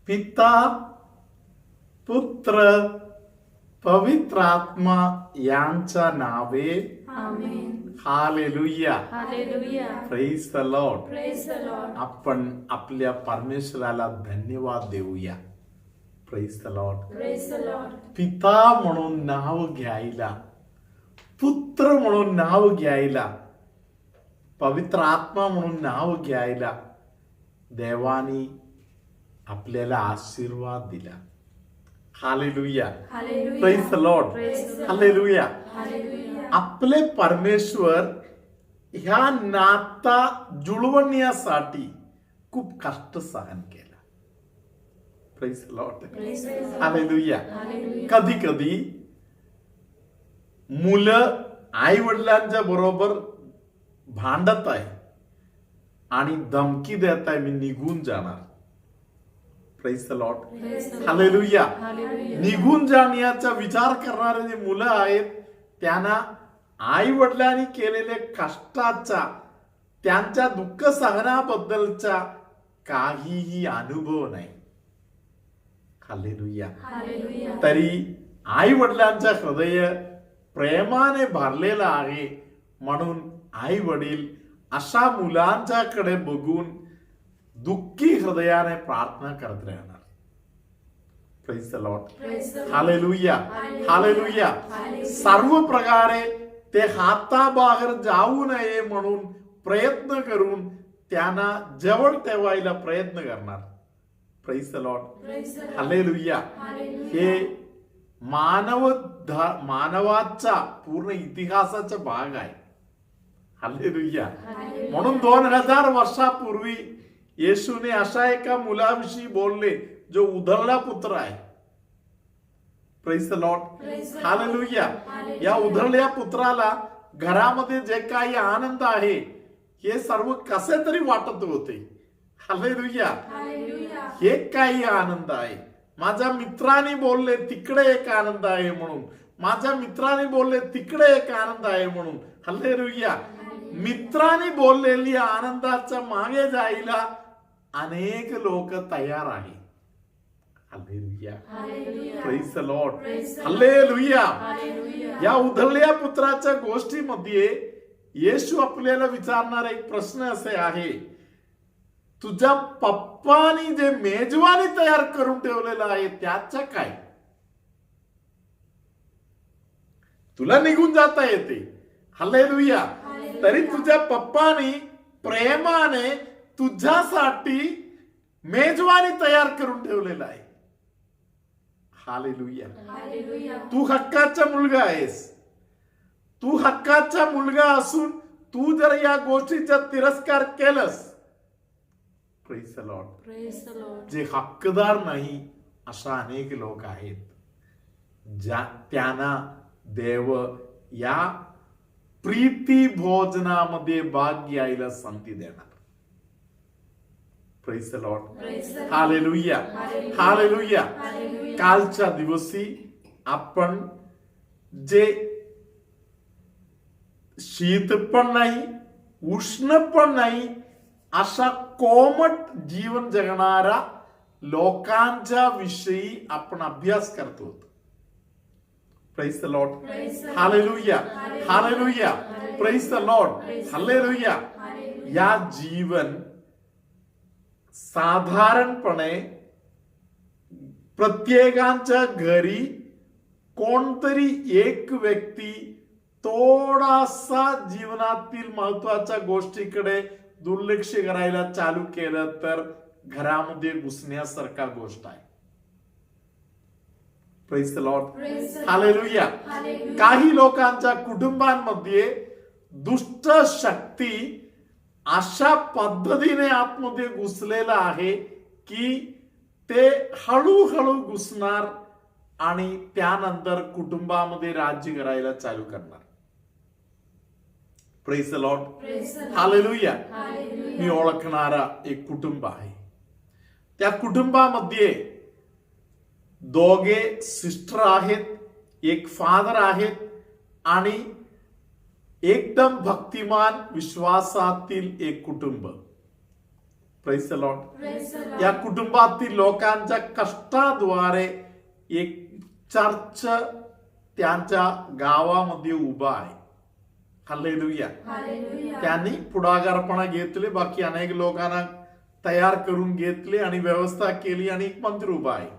पिता, पुत्र, पवित्र आत्मा यांच्या नावे amen. Hallelujah. Hallelujah. Praise the Lord. Praise the Lord. आपण आपल्या परमेश्वराला धन्यवाद देऊया. Praise the Lord. Praise the Lord. पिता म्हणून नाव घ्यायला, पुत्र म्हणून नाव घ्यायला, पवित्र आत्मा म्हणून नाव घ्यायला देवानी आपल्याला आशीर्वाद दिला. Hallelujah. Hallelujah. Praise the Lord. Praise the Lord. Hallelujah. Hallelujah. आपले परमेश्वर ह्या नाता जुळवण्यासाठी खूप कष्ट सहन केला. Praise the Lord. Praise the Lord. Hallelujah. Hallelujah. कधी कधी मुलं आई वडिलांच्या बरोबर भांडत आहे आणि धमकी देत आहे, मी निघून जाणार. Praise the Lord. Praise the Lord. Hallelujah. Hallelujah. निघून जाण्याचा विचार करणारे जे मुलं आहेत त्यांना आई वडिलांनी केलेले कष्टाचा, त्यांच्या दुःख सहनाबद्दलचा काहीही अनुभव नाही. हालेलुया. हालेलुया. तरी आई वडिलांचा हृदय प्रेमाने भरलेला आहे, म्हणून आई वडील अशा मुलांच्याकडे बघून दुःखी हृदयाने प्रार्थना करत राहणार. Praise the Lord. Praise the Lord. Hallelujah. Hallelujah. Hallelujah. Hallelujah. सर्व प्रकारे ते हाताबाहेर जाऊ नये म्हणून प्रयत्न करून त्यांना जवळ ठेवायला प्रयत्न करणार. Praise the Lord. Praise the Lord. Hallelujah. Hallelujah. हे मानवाचा पूर्ण इतिहासाचा भाग आहे. हालेलुया. हालेलुया. म्हणून 2000 वर्षापूर्वी येशूने अशा एका मुलाविषयी बोलले जो उधळला पुत्र आहे. Praise the Lord. Praise the Lord. Hallelujah. Hallelujah. या उधळल्या पुत्राला घरामध्ये जे काही आनंद आहे हे सर्व कसे तरी वाटत होते. हालेलुया. हालेलुया. हे काही आनंद आहे. माझ्या मित्राने बोलले तिकडे एक आनंद आहे म्हणून, माझ्या मित्राने बोलले तिकडे एक आनंद आहे म्हणून. हालेलुया. मित्राने बोललेली आनंदाच्या मागे जायला अनेक लोक तयार आहे. Hallelujah. Hallelujah. Praise the Lord. Praise the Lord. Hallelujah. Hallelujah. या उधळल्या पुत्राच्या गोष्टीमध्ये येशू आपल्याला विचारणारा एक प्रश्न असे आहे, तुझ्या पप्पानी जे मेजवानी तयार करून ठेवलेलं आहे त्याचं काय? तुला निघून जाता येते. हालेलुया. तरी तुझ्या पप्पानी प्रेमाने तुझ्यासाठी मेजवानी तयार करून ठेवलेलं आहे. हालेलुया. हालेलुया. तू हक्काचा मुलगा आहेस. तू हक्काचा मुलगा असून तू जर या गोष्टीचा तिरस्कार केलंस, praise the Lord, praise the Lord. जे हक्कदार नाही अशा अनेक लोक आहेत, त्यांना देव या प्रीती भोजनामध्ये भाग घ्यायला संधी देणार. Praise the Lord. Praise the Lord. Hallelujah. Hallelujah. Hallelujah. Hallelujah. कालच्या दिवशी आपण जे शीत पण नाही, उष्ण पण नाही अशा कोमट जीवन जगणाऱ्या लोकांच्या विषयी आपण अभ्यास करतो. Praise the Lord. Praise the Lord. Hallelujah. Hallelujah. Praise the Lord. Hallelujah. Hallelujah. या जीवन साधारणपणे प्रत्येकाच्या घरी कोणतरी एक व्यक्ती थोडासा जीवनातील महत्वाच्या गोष्टीकडे दुर्लक्ष करायला चालू केलं तर घरामध्ये घुसण्यासारखा गोष्ट आहे. Praise the Lord. Praise the Lord. Hallelujah. Hallelujah. काही लोकांच्या कुटुंबांमध्ये दुष्ट शक्ती अशा पद्धतीने आतमध्ये घुसलेला आहे की ते हळूहळू घुसणार आणि त्यानंतर कुटुंबामध्ये राज्य करायला चालू करणार. Praise the Lord. Praise the Lord. Hallelujah. Hallelujah. मी ओळखणारा एक कुटुंब आहे. त्या कुटुंबामध्ये दोघे सिस्टर आहेत, एक फादर आहेत आणि एकदम भक्तिमान विश्वासातील एक कुटुंब. Praise the Lord. Praise the Lord. या कुटुंबातील लोकांच्या कष्टाद्वारे एक चर्च त्यांच्या गावामध्ये उभा आहे. हालेलुया. Hallelujah. त्यांनी पुढाकारपणा घेतले, बाकी अनेक लोकांना तयार करून घेतले आणि व्यवस्था केली आणि एक मंदिर उभा आहे.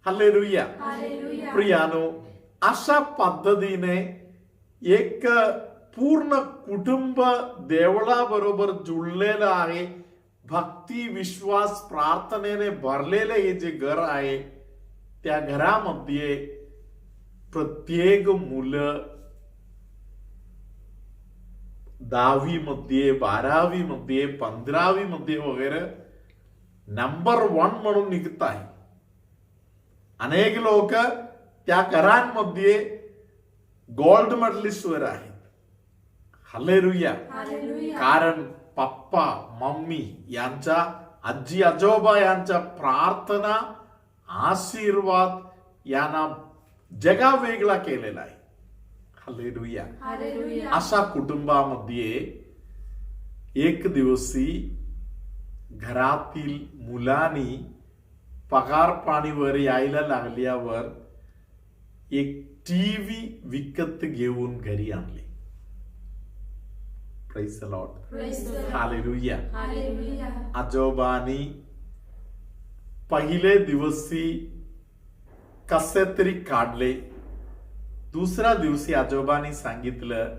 हालेलुया. Hallelujah. प्रियानो, अशा पद्धतीने एक पूर्ण कुटुंब देवळाबरोबर जुळलेलं आहे. भक्ती, विश्वास, प्रार्थनेने भरलेले हे जे घर आहे, त्या घरामध्ये प्रत्येक मुलं 10वी मध्ये, 12वी मध्ये, 15वी मध्ये वगैरे नंबर 1 म्हणून निघत आहे. अनेक लोक त्या घरांमध्ये गोल्ड मेडलिस्ट वर आहेत. हालेलुया. Hallelujah. कारण पप्पा, मम्मी यांच्या, आजी आजोबा यांच्या प्रार्थना, आशीर्वाद यांना जगा वेगळा केलेला आहे. हालेलुया. Hallelujah. अशा कुटुंबामध्ये एक दिवशी घरातील मुलांनी पगार पाणीवर यायला लागल्यावर एक टीव्ही विकत घेऊन घरी आणले. Praise the Lord. Praise the Lord. Hallelujah. Hallelujah. आजोबांनी पहिले दिवशी कसे तरी काढले. दुसऱ्या दिवशी आजोबांनी सांगितलं,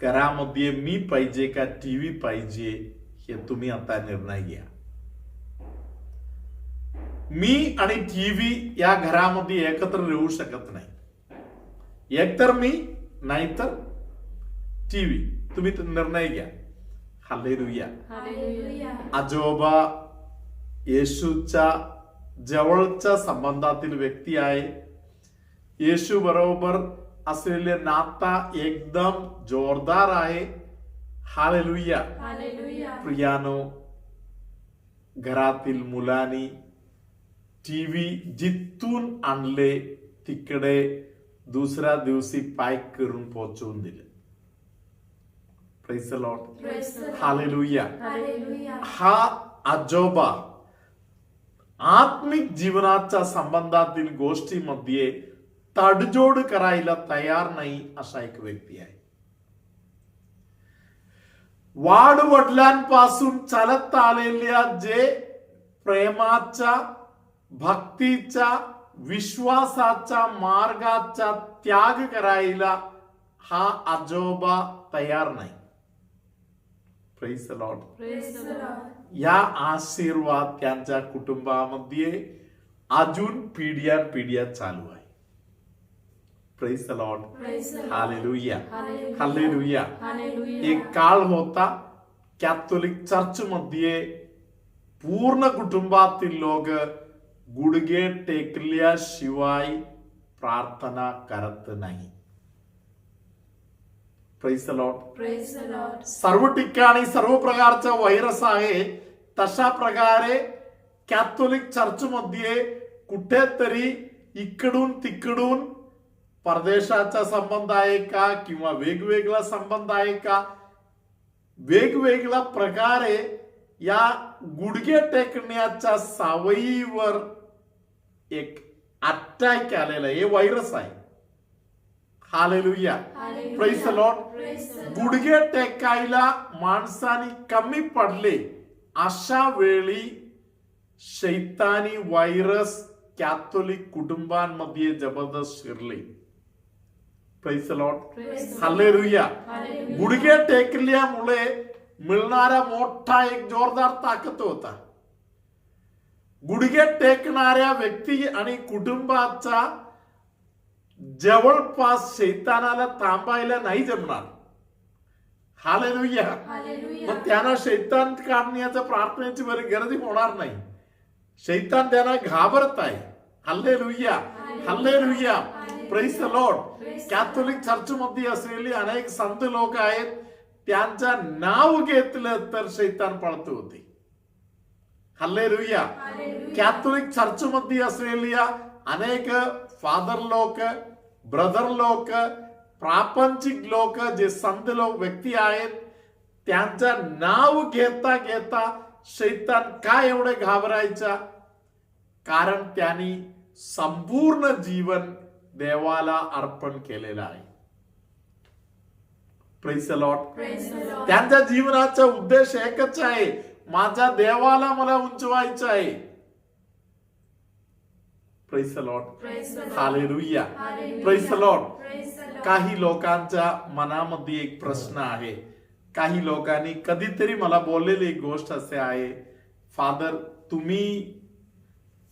घरामध्ये मी पाहिजे का टीव्ही पाहिजे हे तुम्ही आता निर्णय घ्या. मी आणि टीव्ही या घरामध्ये एकत्र राहू शकत नाही. एकतर मी, नाहीतर टीव्ही. तुम्ही निर्णय घ्या. हालेलुया. Hallelujah. आजोबा येशूच्या जवळच्या संबंधातील व्यक्ती आहे. येशू बरोबर असलेले नाता एकदम जोरदार आहे. हालेलुया. Hallelujah. प्रियानो, घरातील मुलांनी टीव्ही जिथून आणले तिकडे दुसऱ्या दिवशी पॅक करून पोहोचवून दिले. Praise the Lord. Praise the Lord. Hallelujah. Hallelujah. हा आजोबा आत्मिक जीवनाच्या संबंधातील गोष्टीमध्ये तडजोड करायला तयार नाही असा एक व्यक्ती आहे. वाडवडिलांपासून चालत आलेल्या जे प्रेमाच्या, भक्तीच्या, विश्वासाच्या मार्गाचा त्याग करायला हा आजोबा तयार नाही. Praise the Lord. Praise the Lord. या आशीर्वाद त्यांच्या कुटुंबामध्ये अजून पिढ्यानपिढ्या चालू आहे. Praise the Lord. Praise the Lord. Hallelujah. Hallelujah. Hallelujah. Hallelujah. एक काळ होता कॅथोलिक चर्च मध्ये पूर्ण कुटुंबातील लोक गुडघे टेकल्याशिवाय प्रार्थना करत नाही. Praise the Lord. Praise the Lord. सर्व ठिकाणी सर्व प्रकारचा व्हायरस आहे. तशा प्रकारे कॅथोलिक चर्च मध्ये कुठेतरी इकडून तिकडून परदेशाचा संबंध आहे का, किंवा वेगवेगळा संबंध आहे का, वेगवेगळ्या प्रकारे या गुडघे टेकण्याच्या सवयीवर एक अटॅक आलेला हे व्हायरस आहे. Hallelujah. Hallelujah. Praise the Lord. Praise the Lord. गुडघे टेकायला माणसाने कमी पडले, अशा वेळी शैतानी व्हायरस कॅथोलिक कुटुंबांमध्ये जबरदस्त शिरले. Praise the Lord. Praise the Lord. Hallelujah. Hallelujah. गुडघे टेकल्यामुळे मिळणारा मोठा एक जोरदार ताकद होता. गुडघे टेकणाऱ्या व्यक्ती आणि कुटुंबाचा जवळपास शैतानाला थांबायला नाही जमणार. हालेलुया. Hallelujah. मग त्यांना शैतान काढण्याच्या प्रार्थनेची बरी गरज होणार नाही. शैतान त्यांना घाबरत आहे. Hallelujah. Hallelujah. Praise the Lord. Catholic church मध्ये असलेले अनेक संत लोक आहेत, त्यांचं नाव घेतलं तर शैतान पळत होते. हालेलुया. कॅथोलिक चर्च मध्ये असलेल्या अनेक फादर लोक, ब्रदर लोक, प्रापंचिक लोक, जे संत लोक व्यक्ती आहेत, त्यांचं नाव घेता घेता शैतान का एवढे घाबरायचा? कारण त्यांनी संपूर्ण जीवन देवाला अर्पण केलेलं आहे. Praise the Lord. Praise the Lord. त्यांच्या जीवनाचा उद्देश एकच आहे, माझ्या देवाला मला उंचवायचं आहे. Praise the Lord. Praise the Lord. Hallelujah. Hallelujah. Praise the Lord. Praise the Lord. काही लोकांच्या मनामध्ये एक प्रश्न आहे. काही लोकांनी कधीतरी मला बोललेली एक गोष्ट असे आहे, फादर तुम्ही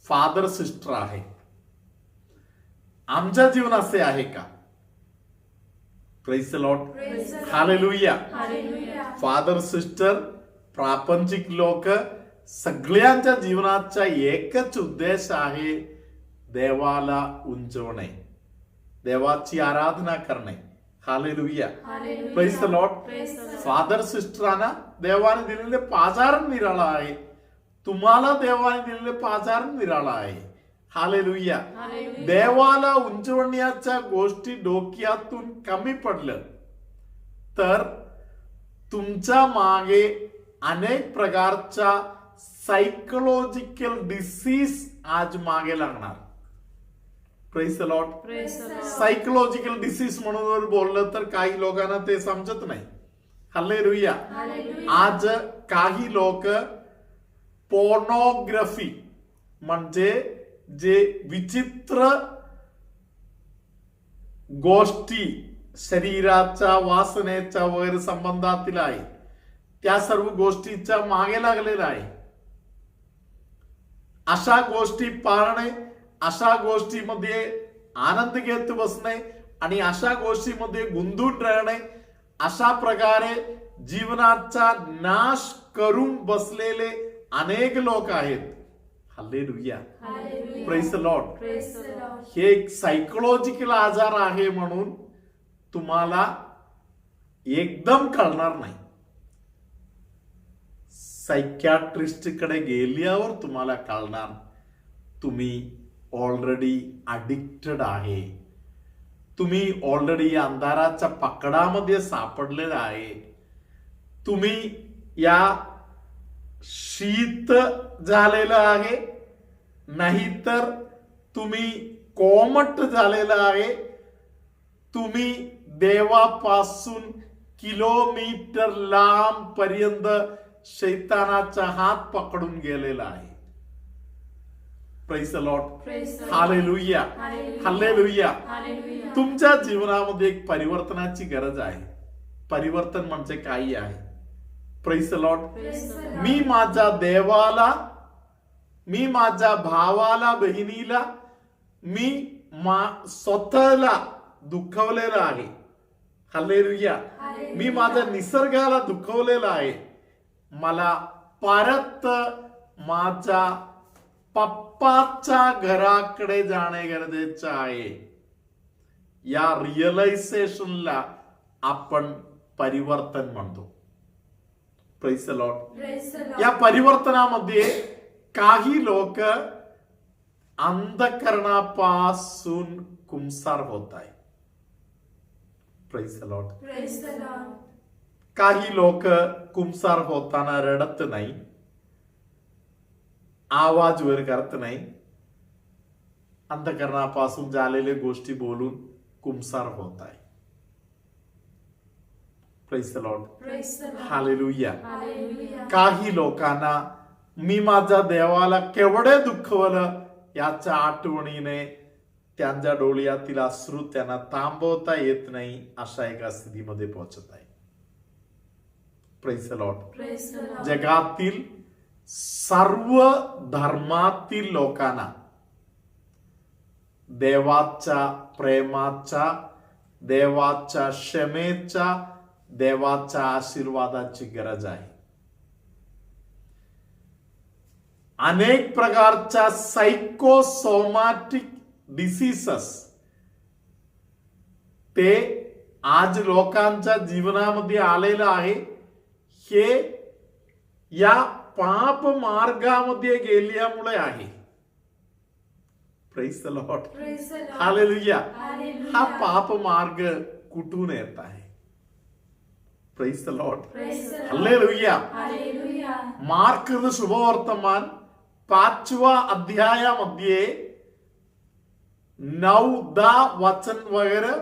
फादर सिस्टर आहे, आमच्या जीवन असे आहे का? Praise the Lord. Praise the Lord. Hallelujah. Hallelujah. Father sister प्रापंचिक लोक सगळ्यांच्या जीवनाचा एकच उद्देश आहे, देवाला उंचवणे, देवाची आराधना करणे. Hallelujah. Hallelujah. Praise the Lord. Praise the Lord. Father सिस्टरांना देवाने दिलेले पाजारण निराळा आहे, तुम्हाला देवाने दिलेले पाजारण निराळा आहे. हालेलुया. Hallelujah. देवाला उंचवण्याच्या गोष्टी डोक्यातून कमी पडलं तर तुमच्या मागे अनेक प्रकारच्या सायकोलॉजिकल डिसीज आज मागे लागणार. Praise the Lord. Praise the Lord. Psychological disease म्हणून जर बोललं तर काही लोकांना ते समजत नाही. हालेलुया. Hallelujah. आज काही लोक पोर्नोग्राफी म्हणजे जे विचित्र गोष्टी शरीराच्या वासनेच्या वगैरे संबंधातील आहे, त्या सर्व गोष्टीच्या मागे लागलेला आहे. अशा गोष्टी पाळणे, अशा गोष्टीमध्ये आनंद घेत बसणे आणि अशा गोष्टीमध्ये गुंतून राहणे, अशा प्रकारे जीवनाचा नाश करून बसलेले अनेक लोक आहेत. Hallelujah. Hallelujah. Praise the Lord. Praise the Lord. हे एक सायकोलॉजिकल आजार आहे म्हणून तुम्हाला एकदम कळणार नाही. सायकॅट्रिस्ट कडे गेल्यावर तुम्हाला कळणार तुम्ही ऑलरेडी अडिक्टेड आहे, तुम्ही ऑलरेडी अंधाराच्या पकडामध्ये सापडलेला आहे, तुम्ही या शीत झालेलं आहे, नाहीतर तुम्ही कोमट झालेलं आहे, तुम्ही देवापासून किलोमीटर लांब पर्यंत शैतानाचा हात पकडून गेलेला आहे. Praise the Lord. Praise the Lord. Hallelujah. Hallelujah. Hallelujah. Hallelujah. तुमच्या जीवनामध्ये एक परिवर्तनाची गरज आहे. परिवर्तन म्हणजे काय आहे? Praise the Lord. Praise the Lord. मी माझ्या देवाला, मी माझ्या भावाला, बहिणीला, मी स्वतःला दुखवलेलं आहे. हालेलुया. Hallelujah. मी माझ्या निसर्गाला दुखवलेलं आहे. मला परत माझ्या पप्पाच्या घराकडे जाणे गरजेचं आहे. या रिअलायझेशनला आपण परिवर्तन म्हणतो. Praise the Lord. Praise the Lord. या परिवर्तनामध्ये काही लोक अंधकरणापासून कुमसार होत आहे. Praise the Lord. Praise the Lord. काही लोक कुमसार होताना रडत नाही, आवाज वर करत नाही, अंधकरणापासून झालेल्या गोष्टी बोलून कुमसार होत आहे. Praise the Lord. Praise the Lord. Hallelujah. Hallelujah. काही लोकांना मी माझ्या देवाला केवढे दुखवलं याच्या आठवणीने त्यांच्या डोळ्यातील अश्रू त्यांना थांबवता येत नाही, अशा एका स्थितीमध्ये पोहोचत आहे. Praise the Lord. Praise the Lord. जगातील सर्व धर्मातील लोकांना देवाच्या प्रेमाच्या, देवाच्या क्षमेच्या, देवाच्या आशीर्वादाची गरज आहे. अनेक प्रकारच्या सायकोसोमॅटिक डिसीसेस ते आज लोकांच्या जीवनामध्ये आलेलं आहे. हे या पाप मार्गामध्ये गेल्यामुळे आहे. Praise the Lord. Praise the Lord. Hallelujah. Hallelujah. हा पाप मार्ग कुठून येत आहे? Praise the Lord. Praise the Lord. Hallelujah. Hallelujah. Mark शुभवर्तमान 5व्या अध्यायामध्ये 9-10 वचन वगैरे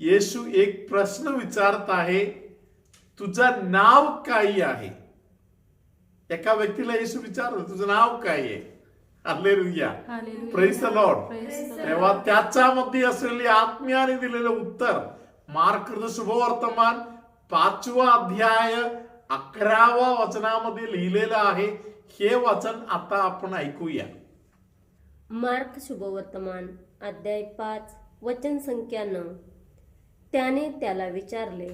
येशू एक प्रश्न विचारत आहे, तुझं नाव काय आहे? एका व्यक्तीला येशू विचारत, तुझं नाव काय आहे? Hallelujah. Hallelujah. Praise the Lord. Praise the Lord. तेव्हा त्याच्यामध्ये असलेले आत्म्याने दिलेलं उत्तर मार्क शुभवर्तमान 5वा अध्याय 11व्या वचनामध्ये लिहिलेलं आहे. हे वचन आता आपण ऐकूया. मार्क शुभवर्तमान अध्याय 5 वचन संख्या 9. त्याने त्याला विचारले,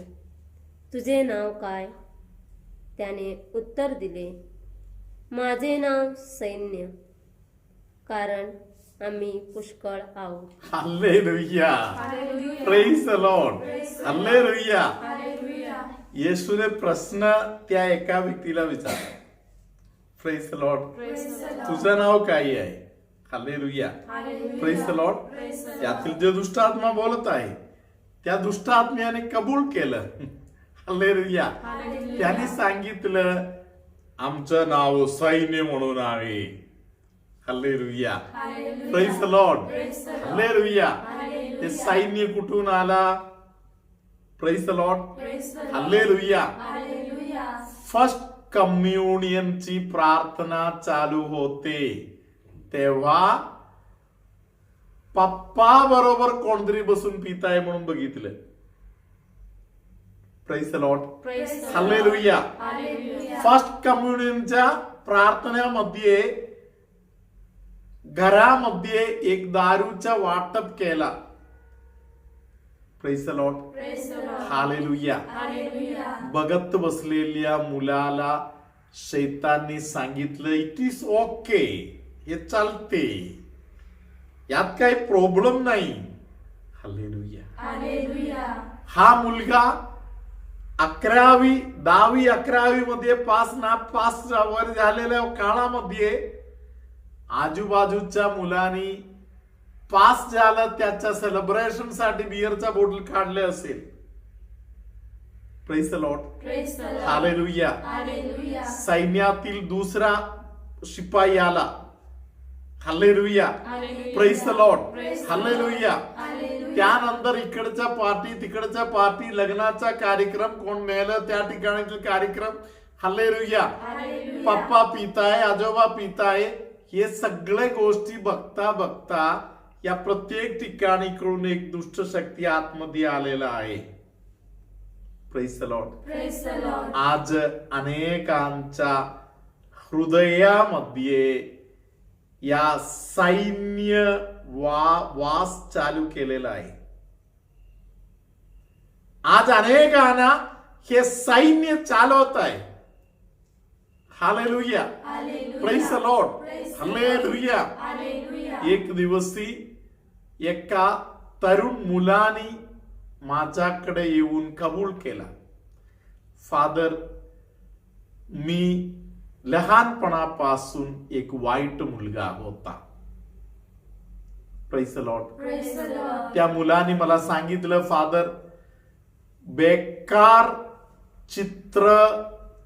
तुझे नाव काय? त्याने उत्तर दिले, माझे नाव सैन्य, कारण आम्ही पुष्कळ आहोत. Hallelujah. Hallelujah. Praise the Lord. Praise the Lord. Hallelujah. Hallelujah. येशूने प्रश्न त्या एका व्यक्तीला विचारला. Praise the Lord. Praise the Lord. तुझं नाव काय आहे? Hallelujah. Hallelujah. Praise the Lord. Praise the Lord. त्यातील जे दुष्ट आत्मा बोलत आहे त्या दुष्ट आत्म्याने कबूल केलं. हालेलुया. Hallelujah. त्याने सांगितलं, आमचं नाव सैन्य म्हणून आहे. Hallelujah. Hallelujah. Praise the Lord. Praise the Lord. Hallelujah. Hallelujah. ते सैन्य कुठून आला? Praise the Lord. Praise the Lord. Hallelujah. Hallelujah. First कम्युनियनची प्रार्थना चालू होते तेव्हा पप्पा बरोबर कोणतरी बसून पिताय म्हणून बघितलं. Praise the Lord. Praise the Lord. Hallelujah. Hallelujah. First कम्युनियनच्या प्रार्थनेमध्ये घरामध्ये एक दारूचा वाटप केला. Praise the Lord. Praise the Lord. Hallelujah. Hallelujah. बघत बसलेल्या मुलाला शैतानने सांगितलं, इट इज ओके, हे चालते, यात काही प्रॉब्लेम नाही. हालेलुया. Hallelujah. हा मुलगा 11वी 10वी 11वी मध्ये पास वर झालेल्या काळामध्ये आजूबाजूच्या मुलांनी पास झालं त्याच्या सेलिब्रेशन साठी बिअरचा बॉटल काढले असेल. Praise the Lord. Praise the Lord. Hallelujah. Hallelujah. सैन्यातील दुसरा शिपाई आला. Hallelujah. Hallelujah. Praise the Lord. Praise the hallelujah. Hallelujah. त्यानंतर इकडच्या पार्टी तिकडच्या पार्टी, लग्नाचा कार्यक्रम, कोण मेलं त्या ठिकाणचे कार्यक्रम. हालेलुया. Hallelujah. पप्पा पिताय, आजोबा पिताय, हे सगळे गोष्टी बघता बघता या प्रत्येक ठिकाणीकडून एक दुष्ट शक्ती आतमध्ये आलेला आहे. Praise the Lord. Praise the Lord. आज अनेकांच्या हृदयामध्ये या सैन्य वास चालू केलेला आहे. आज अनेकांना हे सैन्य चालवत आहे. Hallelujah. Hallelujah. Praise the Lord. Praise the hallelujah. Hallelujah. एक दिवशी एका तरुण मुलाने माझ्याकडे येऊन कबूल केला, फादर, मी लहानपणापासून एक वाईट मुलगा होता. Praise the Lord. Praise the Lord. त्या मुलाने मला सांगितलं, फादर, बेकार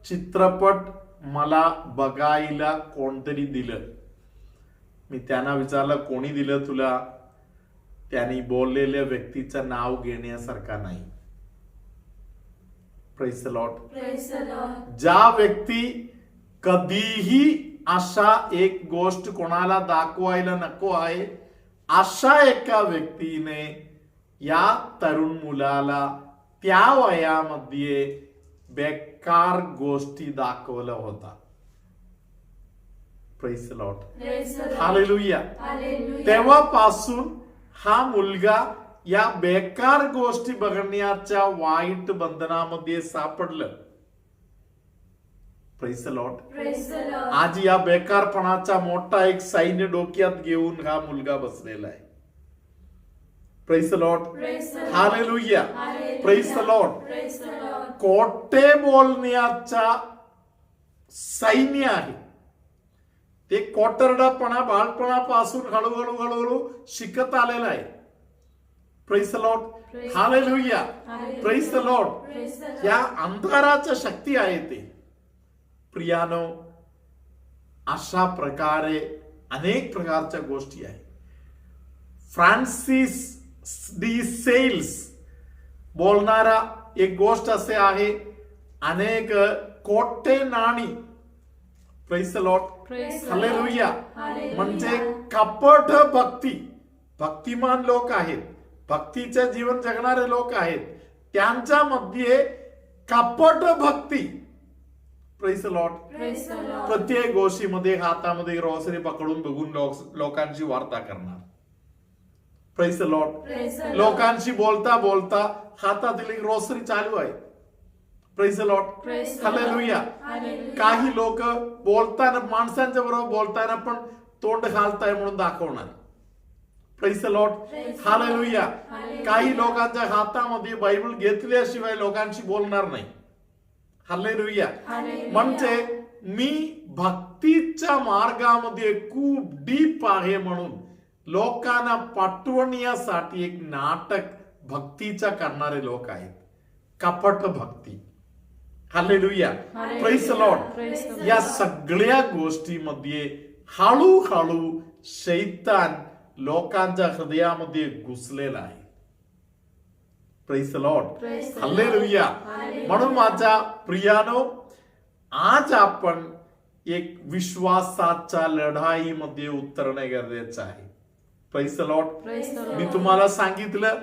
चित्रपट मला बघायला कोणतरी दिलं. मी त्यांना विचारलं, कोणी दिलं तुला? त्यांनी बोललेल्या व्यक्तीचं नाव घेण्यासारखा नाही. Praise the Lord. Praise the Lord. ज्या व्यक्ती कधीही अशा एक गोष्ट कोणाला दाखवायला नको आहे, अशा एका व्यक्तीने या तरुण मुलाला त्या वयामध्ये बेकार गोष्टी दाखवल्या होता. Praise the Lord. Praise the Lord. Hallelujah. Hallelujah. तेव्हापासून हा मुलगा या बेकार गोष्टी बघण्याच्या वाईट बंधनामध्ये सापडलं. Praise the Lord. Praise the Lord. आज या बेकारपणाचा मोठा एक सैन्य डोक्यात घेऊन हा मुलगा बसलेला आहे. Praise the Lord. Praise the Lord. Hallelujah. Hallelujah. Praise the Lord. Praise the Lord. खोटे बोलण्याचा सैन्य आहे. ते कोटरडापणा बाळपणापासून हळूहळू शिकत आलेला आहे. Praise the Lord. Praise hallelujah. Hallelujah. Praise the Lord. Praise the Lord. या अंधाराच्या शक्ती आहे ते. प्रियानो, अशा प्रकारे अनेक प्रकारच्या गोष्टी आहेत. फ्रान्सिस डी सेल्स बोलणारा एक गोष्ट असे आहे, अनेक कोटे नाणी. Praise the Lord. Praise the hallelujah. Hallelujah. म्हणजे कपट भक्ती, भक्तिमान लोक आहेत, भक्तीचं जीवन जगणारे लोक आहेत, त्यांच्यामध्ये कपट भक्ती. Praise the Lord. Praise the Lord. प्रत्येक गोष्टीमध्ये हातामध्ये ग्रॉसरी पकडून बघून लोकांची वार्ता करणार. Praise the Lord. Praise the Lord. लोकांशी बोलता बोलता हातातील ग्रॉसरी चालू आहे. Praise the Lord. Praise the Lord. Hallelujah. Hallelujah. काही लोक बोलताना, माणसांच्या बरोबर बोलताना पण तोंड घालताय म्हणून दाखवणार. Praise the Lord. Praise the hallelujah. Lord. Hallelujah. काही लोकांच्या हातामध्ये बायबल घेतल्याशिवाय लोकांशी बोलणार नाही. हालेलुया. Hallelujah. म्हणजे मी भक्तीच्या मार्गामध्ये खूप डीप आहे म्हणून लोकांना पटवण्यासाठी एक नाटक भक्तीचा करणारे लोक आहेत. कपट भक्ती. Hallelujah. Hallelujah. Praise the Lord. Praise the Lord. या सगळ्या गोष्टीमध्ये हळूहळू शैतान लोकांच्या हृदयामध्ये घुसलेला आहे. Praise the Lord. Praise the hallelujah. Hallelujah. म्हणून माझ्या प्रियानो, आज आपण एक विश्वासाच्या लढाईमध्ये उतरणे गरजेचं आहे. Praise the Lord. Praise the me Lord. तुम्हाला सांगितलं,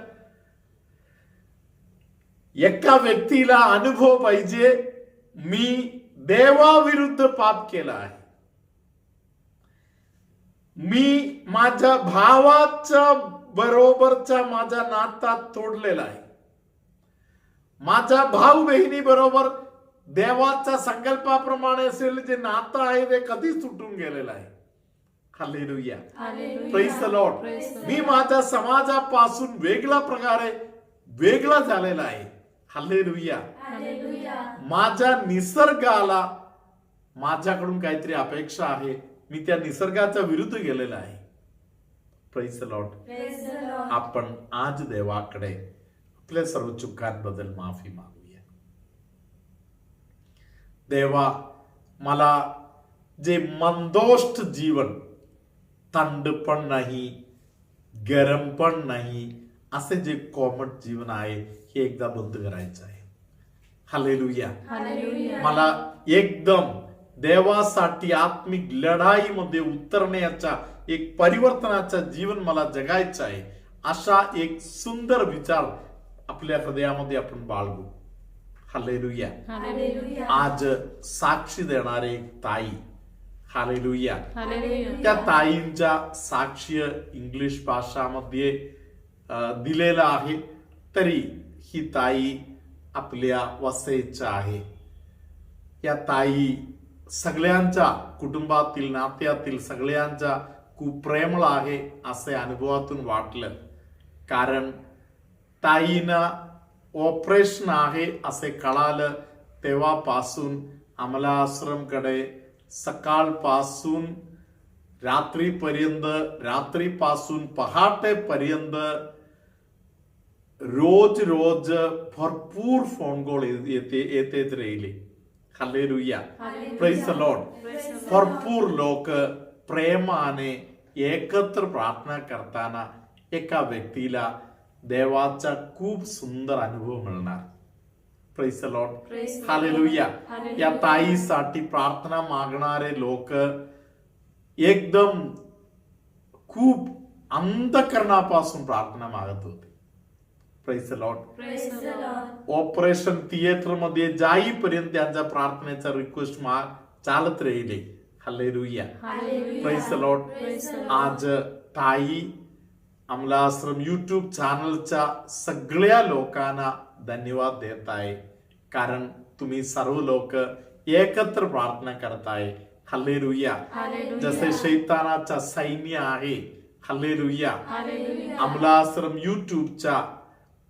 एका व्यक्तीला अनुभव पाहिजे, मी देवाविरुद्ध पाप केला आहे, मी माझ्या भावाच्या बरोबरचा माझा नाता तोडलेला आहे, माझ्या भाऊ बहिणी बरोबर देवाच्या संकल्पाप्रमाणे असेल जे नातं आहे ते कधीच तुटून गेलेलं आहे. Hallelujah. Hallelujah. Praise the Lord. Praise the me Lord. माझ्या समाजापासून वेगळ्या प्रकारे वेगळा झालेला आहे. हालेलुया. Hallelujah. माझ्या निसर्गाला माझ्याकडून काहीतरी अपेक्षा आहे, मी त्या निसर्गाच्या विरुद्ध गेलेला आहे. Praise the Lord. Praise the Lord. आपण आज देवाकडे आपल्या सर्व चुकांबद्दल माफी मागूया. देवा, मला जे मंदोष्ट जीवन, थंड पण नाही, गरम पण नाही, असे जे कोमट जीवन आहे हे एकदा बंद करायचं आहे. हालेलुया. Hallelujah. मला एकदम देवासाठी आत्मिक लढाईमध्ये उतरण्याचा, एक परिवर्तनाचा जीवन मला जगायचं आहे, अशा एक सुंदर विचार आपल्या हृदयामध्ये आपण बाळगू. हालेलुया. Hallelujah. आज साक्षी देणारे एक ताई. हालेलुया. Hallelujah. त्या ताईंच्या साक्ष्य इंग्लिश भाषामध्ये दिलेला आहे, तरी ही ताई आपल्या वसईच्या आहे. या ताई सगळ्यांच्या कुटुंबातील, नात्यातील सगळ्यांच्या खूप प्रेमळ आहे असे अनुभवातून वाटलं. कारण ताईनं ऑपरेशन आहे असे कळालं तेव्हापासून आम्हाला आश्रमकडे सकाळपासून रात्रीपर्यंत, रात्रीपासून पहाटेपर्यंत रोज रोज भरपूर फोन कॉल येतेच राहिले. Hallelujah. Praise the Lord. Praise the Lord. भरपूर लोक प्रेमाने एकत्र प्रार्थना करताना एका व्यक्तीला देवाचा खूप सुंदर अनुभव मिळणार. Praise the Lord. Praise the hallelujah. Hallelujah. या ताईसाठी प्रार्थना मागणारे लोक एकदम खूप अंधकरणापासून प्रार्थना मागत होते. Praise the Lord. Praise the Lord. Operation theatre मध्ये जाईपर्यंत त्यांच्या प्रार्थनेचा रिक्वेस्ट चालत राहिले. Hallelujah. Hallelujah. Praise the Lord. Praise the Lord. आज ताई अमलाश्रम युट्यूब चॅनलच्या सगळ्या लोकांना धन्यवाद देत आहे, कारण तुम्ही सर्व लोक एकत्र प्रार्थना करताय. हालेलुया. Hallelujah. जसे शैतानाचा सैन्य आहे. हालेलुया. Hallelujah. अमलाश्रम युट्यूबच्या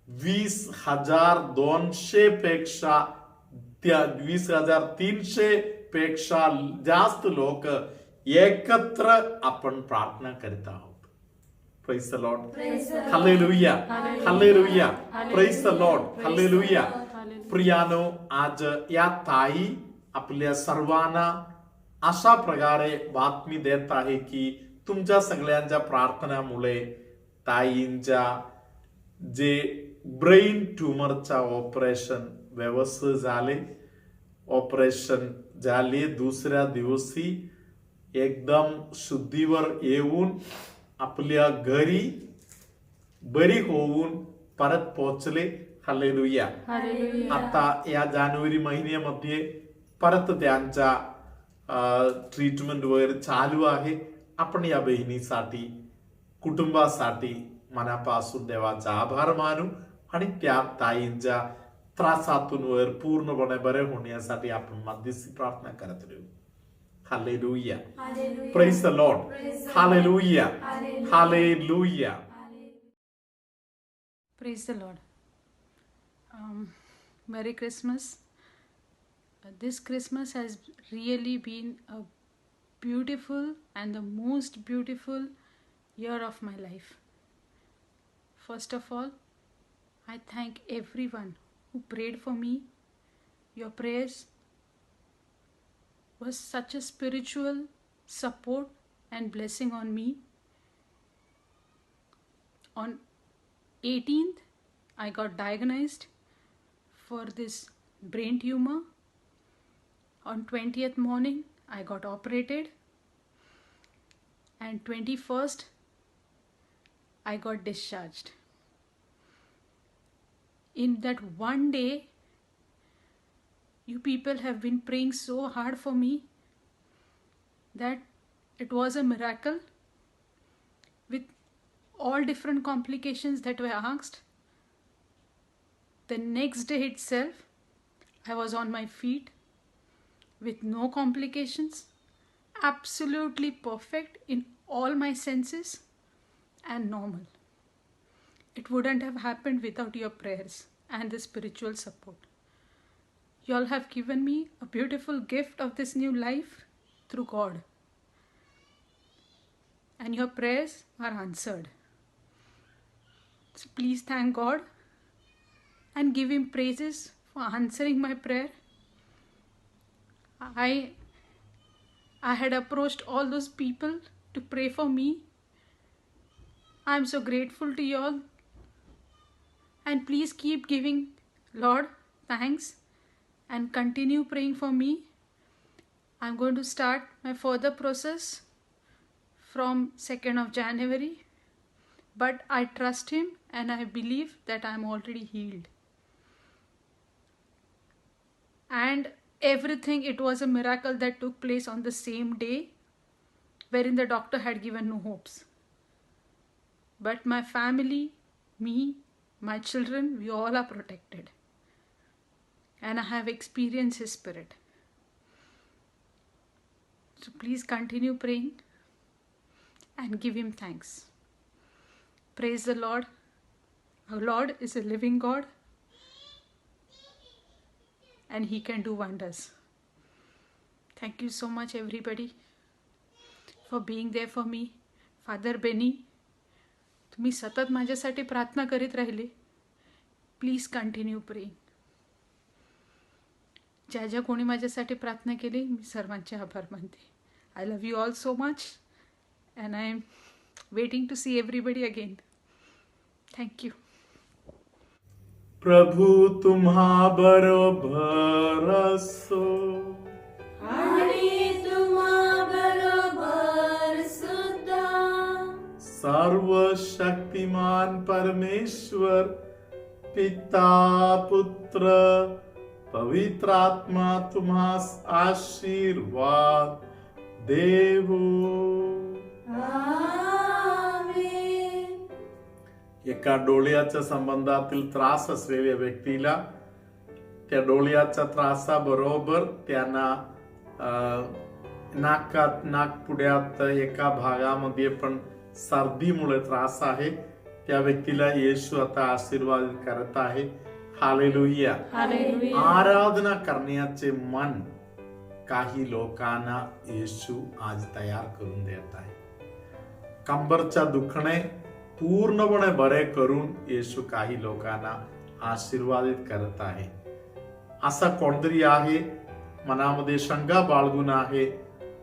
20,200 पेक्षा 20,300 पेक्षा जास्त लोक एकत्र आपण प्रार्थना करीत आहोत. Praise the Lord, Praise the Lord. Hallelujah, hallelujah, praise the Lord, hallelujah. Hallelujah. प्रियानो, आज या ताई आपल्या सर्वांना अशा प्रकारे बातमी देत आहे की तुमच्या सगळ्यांच्या प्रार्थनामुळे ताईंच्या जे ब्रेन ट्यूमरचा ऑपरेशन व्यवस्थित झाले. ऑपरेशन झाले, दुसऱ्या दिवशी एकदम शुद्धीवर येऊन आपल्या घरी बरी होऊन परत पोहोचले. हालेलुया. Hallelujah. आता या जानेवारी महिन्यामध्ये परत त्यांचा ट्रीटमेंट वगैरे चालू आहे. आपण या बहिणीसाठी, कुटुंबासाठी मनापासून देवाचा आभार मानू आणि त्या ताईंच्या त्रासातून वर पूर्णपणे बरे होण्यासाठी आपण मध्यस्थी प्रार्थना करत राहू. Hallelujah, Hallelujah. Praise the Lord, Praise the Lord. Hallelujah, Hallelujah. Hallelujah. Praise the Lord. Merry Christmas. This Christmas has really been a beautiful and the most beautiful year of my life. First of all, I thank everyone who prayed for me. Your prayers was such a spiritual support and blessing on me. On 18th, I got diagnosed for this brain tumor. On 20th morning, I got operated. And 21st, I got discharged. In that one day, you people have been praying so hard for me that it was a miracle with all different complications that were asked. The next day itself, I was on my feet with no complications, absolutely perfect in all my senses and normal. It wouldn't have happened without your prayers and the spiritual support. You all have given me a beautiful gift of this new life through God. And your prayers are answered. So please thank God and give Him praises for answering my prayer. I had approached all those people to pray for me. I am so grateful to you all. And please keep giving Lord thanks and continue praying for me. I'm going to start my further process from 2nd of January. But I trust Him and I believe that I'm already healed. And everything, it was a miracle that took place on the same day, wherein the doctor had given no hopes. But my family, me, my children, we all are protected. And I have experienced His Spirit. So please continue praying and give Him thanks. Praise the Lord. Our Lord is a living God. And He can do wonders. Thank you so much, everybody, for being there for me. Father Benny, तुम्ही सतत माझ्यासाठी प्रार्थना करीत राहिले. Please continue praying. ज्या ज्या कोणी माझ्यासाठी प्रार्थना केली, मी सर्वांचे आभार मानते. I love you all so much and I am waiting to see everybody again. Thank you. प्रभु तुम्हा बरोबर असो. आणि तुम्हा बरोबर सुद्धा. सर्व शक्तिमान परमेश्वर पिता पुत्र पवित्र आत्मा तुम्हास आशीर्वाद देवो. आमेन. एका डोळ्याच्या संबंधातील त्रास असलेल्या व्यक्तीला त्या डोळ्याच्या त्रासाबरोबर त्यांना नाकात, नाकपुड्यात एका भागामध्ये पण सर्दीमुळे त्रास आहे. त्या व्यक्तीला येशू आता आशीर्वाद करत आहे. हालेलुया. हालेलुया. आराधना करण्याचे मन काही लोकांना येशू आज तयार करून देत आहे. कंबरच्या दुखणे, पूर्णपणे बरे करून येशू काही लोकांना आशीर्वादित करत आहे. असा कोणतरी आहे मनामध्ये शंका बाळगून आहे,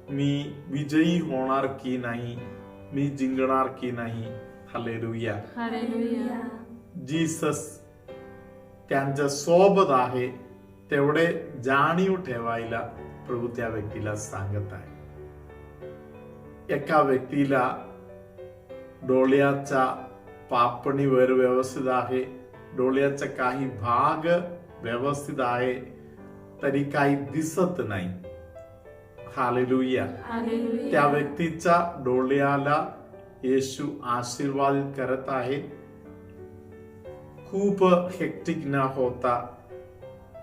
मी विजयी होणार की नाही, मी जिंकणार की नाही. हालेलुया. Hallelujah. जीसस त्यांच्या सोबत आहे तेवढे जाणीव ठेवायला प्रभू त्या व्यक्तीला सांगत आहे. एका व्यक्तीला डोळ्याच्या पापणीवर व्यवस्थित आहे, डोळ्याचा काही भाग व्यवस्थित आहे, तरी काही दिसत नाही. हालेलुया. Hallelujah. त्या व्यक्तीच्या डोळ्याला येशू आशीर्वादित करत आहे. खूप हेक्टिक न होता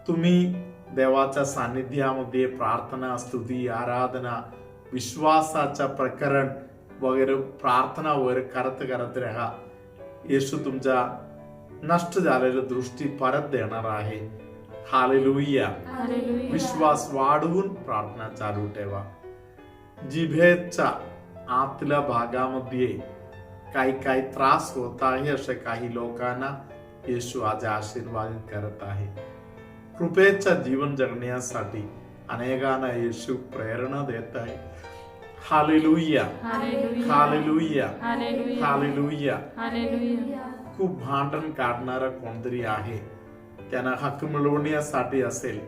तुम्ही देवाच्या सानिध्यामध्ये प्रार्थना, स्तुती, आराधना, विश्वासाचा प्रकरण वगैरे प्रार्थना वगैरे करत राहा. येशू तुमच्या नष्ट झालेल्या दृष्टी परत देणार आहे. हालेलुया. Hallelujah. विश्वास वाढवून प्रार्थना चालू ठेवा. जिभेच्या आतल्या भागामध्ये काही त्रास होत आहे अशा काही लोकांना येशू आज आशीर्वादित करत आहे. कृपेच्या जीवन जगण्यासाठी अनेकांना येशू प्रेरणा देत आहे. Hallelujah. Hallelujah. Hallelujah. Hallelujah. Hallelujah. Hallelujah. खूप भांडण काढणारा कोणतरी आहे, त्यांना हक्क मिळवण्यासाठी असेल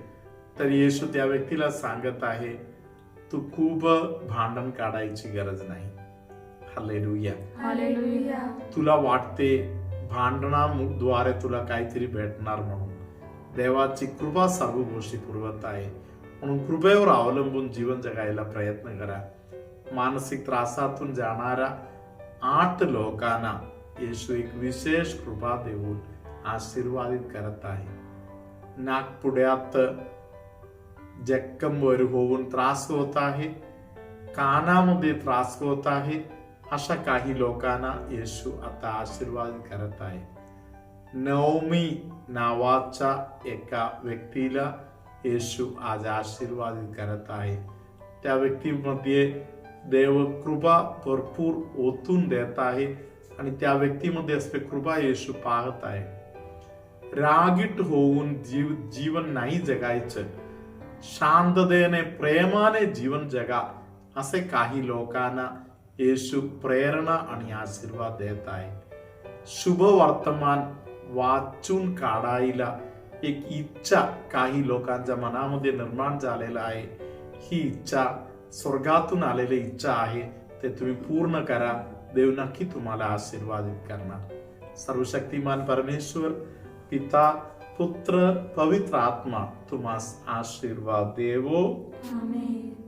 तर येशू त्या व्यक्तीला सांगत आहे, तू खूप भांडण काढायची गरज नाही. हालेलुया. Hallelujah. तुला वाटते भांडणाद्वारे तुला काहीतरी भेटणार म्हणून, देवाची कृपा सर्व गोष्टी पुरवत आहे. म्हणून कृपेवर अवलंबून जीवन जगायला प्रयत्न करा. मानसिक त्रासातून जाणाऱ्या 8 लोकांना येशू एक विशेष कृपा देऊन आशीर्वादित करत आहे. नाकपुड्यात जखम होऊन त्रास होत आहे, कानामध्ये त्रास होत आहे, अशा काही लोकांना येशू आता आशीर्वादित करत आहे. नवमी नावाच्या एका व्यक्तीला येशू आज आशीर्वादित करत आहे. त्या व्यक्तीमध्ये देव कृपा भरपूर ओतून देत आहे आणि त्या व्यक्तीमध्ये असले कृपा येशू पाहत आहे. रागीट होऊन जीवन नाही जगायचं, शांततेने प्रेमाने जीवन जगा, असे काही लोकांना येशू प्रेरणा आणि आशीर्वाद देत आहे. शुभ वर्तमान वाचून काढायला एक इच्छा काही लोकांच्या मनामध्ये निर्माण झालेला आहे. ही इच्छा स्वर्गातून आलेली इच्छा आहे, ते तुम्ही पूर्ण करा. देव नक्की तुम्हाला आशीर्वादित करणार. सर्वशक्तिमान परमेश्वर पिता, पुत्र, पवित्र आत्मा तुम्हास आशीर्वाद देवो. आमेन.